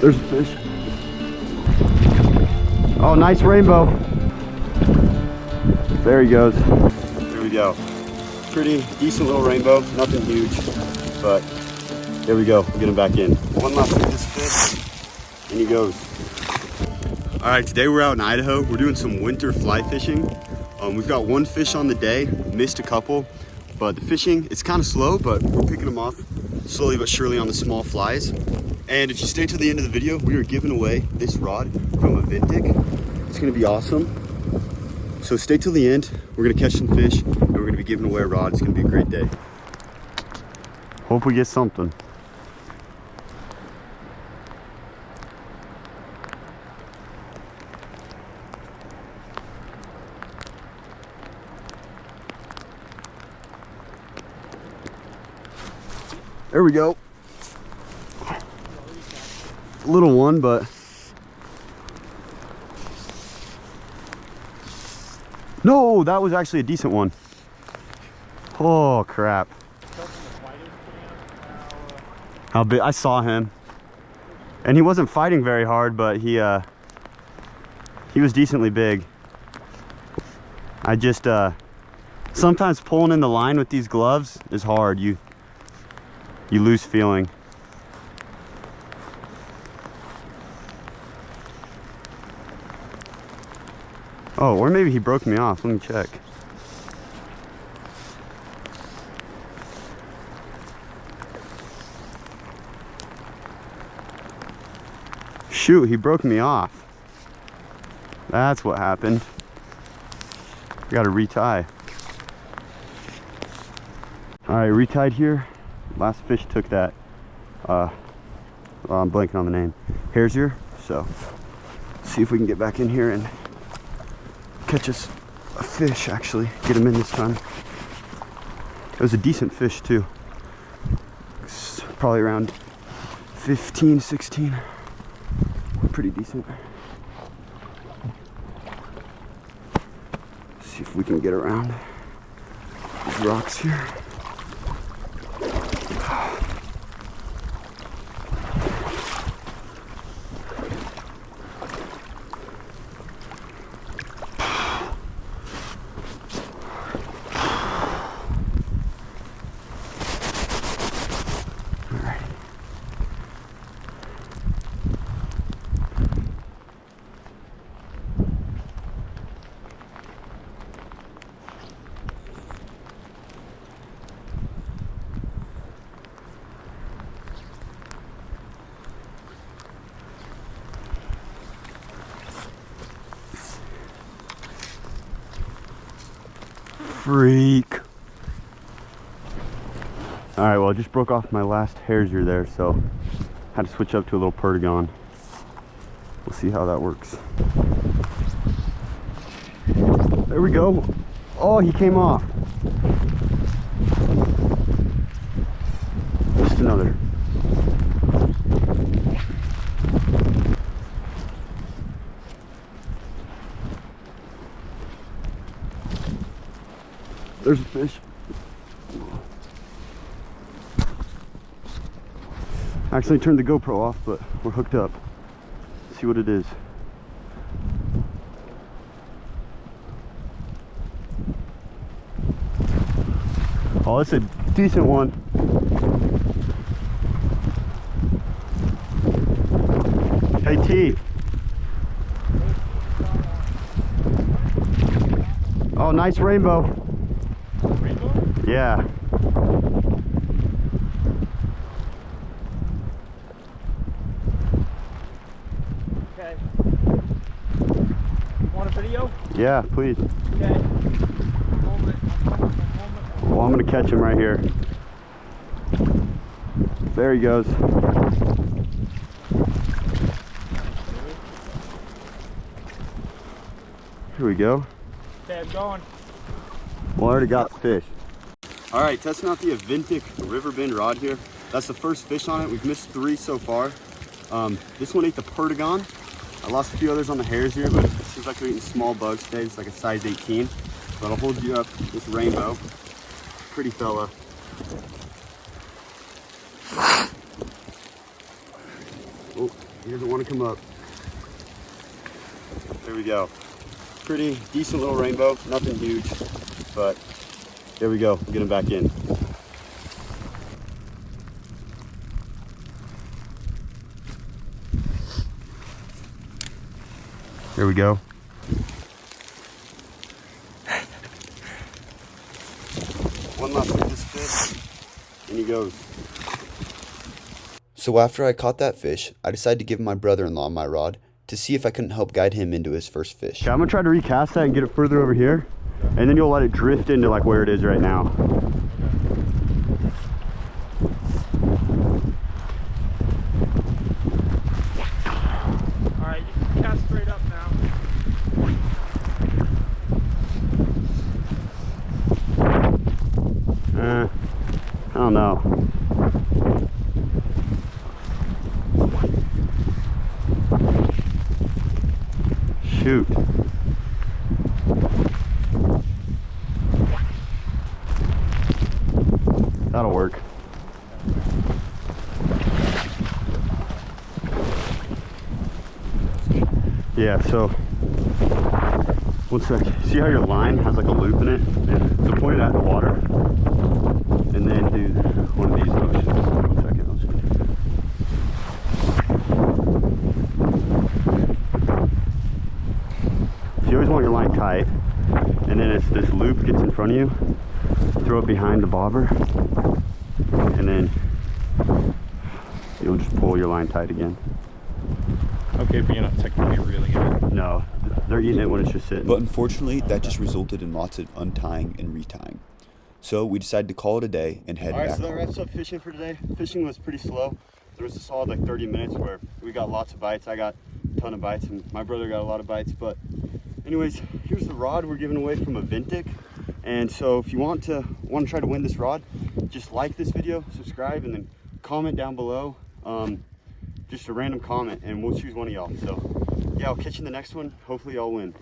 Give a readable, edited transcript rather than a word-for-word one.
There's a fish. Oh, nice rainbow. There he goes. There we go. Pretty decent little rainbow. Nothing huge, but there we go. We'll get him back in. One last look at this fish, and he goes. All right, today we're out in Idaho. We're doing some winter fly fishing. We've got one fish on the day, missed a couple, but the fishing, it's kind of slow, but we're picking them off slowly but surely on the small flies. And if you stay till the end of the video, we are giving away this rod from Aventik. It's gonna be awesome. So stay till the end. We're gonna catch some fish and we're gonna be giving away a rod. It's gonna be a great day. Hope we get something. There we go. A little one, but no, that was actually a decent one. Oh crap. How big? I saw him, and he wasn't fighting very hard, but he was decently big. I just sometimes pulling in the line with these gloves is hard. You lose feeling. Oh, or maybe he broke me off. Let me check. Shoot, he broke me off. That's what happened. Gotta retie. All right, retied here. Last fish took that. I'm blanking on the name. Hare's ear. So, see if we can get back in here and catch us a fish. Actually, get him in this time. It was a decent fish too. It's probably around 15, 16. Pretty decent. See if we can get around these rocks here. Freak. All right, well, I just broke off my last hare's ear there, so had to switch up to a little perdigon. We'll see how that works. There we go. Oh, he came off. Just another. There's a fish. I actually turned the GoPro off, but we're hooked up. Let's see what it is. Oh, it's a decent one. Hey, T. Oh, nice rainbow. Rainbow? Yeah. Okay. Want a video? Yeah, please. Okay. Well, I'm gonna catch him right here. There he goes. Here we go. Okay, I'm going. Well, I already got the fish. All right, testing out the Aventik Riverbend rod here. That's the first fish on it. We've missed 3 so far. This one ate the perdigon. I lost a few others on the hares here, but it seems like we're eating small bugs today. It's like a size 18. But I'll hold you up this rainbow. Pretty fella. Oh, He doesn't want to come up. There we go. Pretty decent little rainbow, nothing huge, but there we go. Get him back in. There we go. One last look at this fish, and he goes. So after I caught that fish, I decided to give my brother-in-law my rod to see if I couldn't help guide him into his first fish. Okay, I'm gonna try to recast that and get it further over here, and then you'll let it drift into like where it is right now. All right, you can cast straight up now. I don't know. Shoot. That'll work. Yeah, so one sec. See how your line has like a loop in it? So point it at the water and then do one of these motions. 1 second. I'll show you. So you always want your line tight, and then as this loop gets in front of you, throw it behind the bobber, and then you'll just pull your line tight again. Okay, but you're not technically reeling it in. No, they're eating it when it's just sitting. But unfortunately, that just resulted in lots of untying and retying. So we decided to call it a day and head Alright, back so that home. wraps up fishing for today. Fishing was pretty slow. There was a solid like 30 minutes where we got lots of bites. I got a ton of bites and my brother got a lot of bites. But anyways, here's the rod we're giving away from Aventik. And so if you want to try to win this rod, just like this video, subscribe, and then comment down below. Just a random comment and we'll choose one of y'all. So yeah, I'll catch you in the next one. Hopefully y'all win.